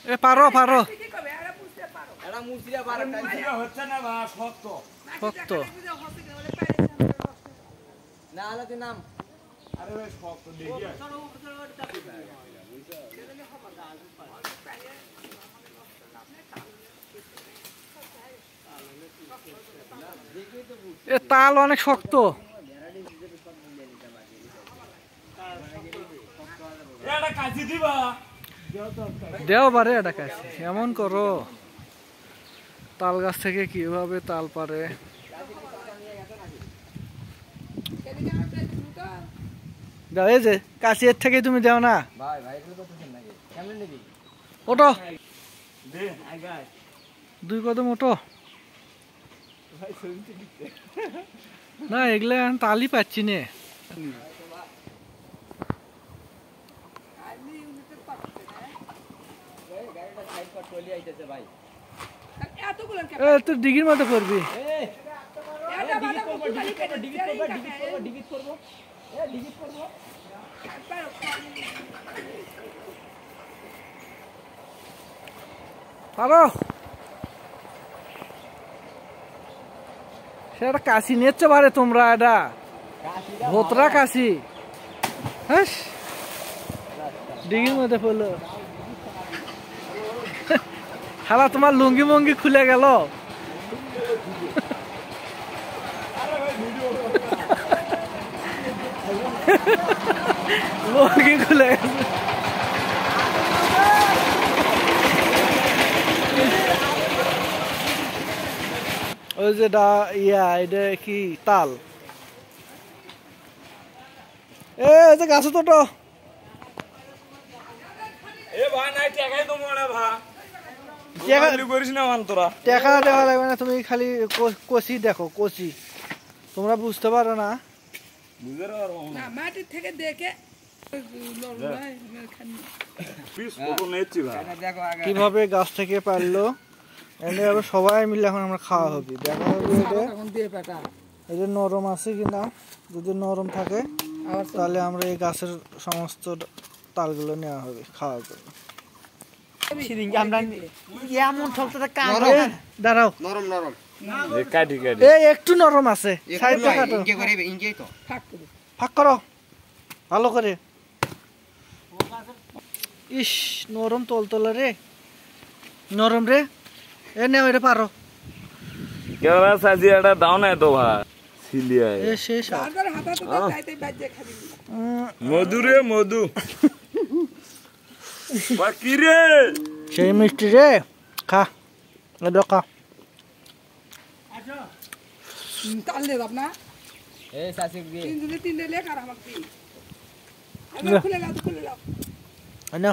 এ পারো পারো শক্ত এ তাল অনেক শক্ত দেও পারে এটা কাছে এমন করো তাল গাছ থেকে কিভাবে তাল পারে এই যে কাছে এর থেকে তুমি দেও না ওটো দুই কদম ওটো না এগুলা তালই পাচ্ছি নে তোর ডিগির মতো করবি পারো সেটা কাশি নিচ্ছে পারে তোমরা এটা ভোতরা কাশি হ্যাঁ ডিগির মধ্যে পড়লো খালা তোমার লুঙ্গি মঙ্গি খুলে গেল লুঙ্গি খুলে গেল ওই যে এটা কি তাল এ যে গাছ তো টাকা দেওয়া লাগবে না তুমি খালি কষি দেখো কষি তোমরা বুঝতে পারো না মাটির থেকে দেখে কিভাবে গাছ থেকে পারলো এভাবে সবাই মিলে এখন আমরা খাওয়া হবে দেখা হবে এটা নরম আছে কিনা যদি নরম থাকে তাহলে আমরা এই গাছের সমস্ত তালগুলো নেওয়া হবে খাওয়া করবো দাঁড়াও একটু নরম আছে ফাঁক করো ভালো করে ইস নরম তলতলা রে নরম রে এ নেও এটা পারো দাও না তো ভাই মধুরে মধু কি রে সেই মিষ্টি রে খা খা তাল দে আপনা তিন লে কার আমাকে খুলে লাও আনো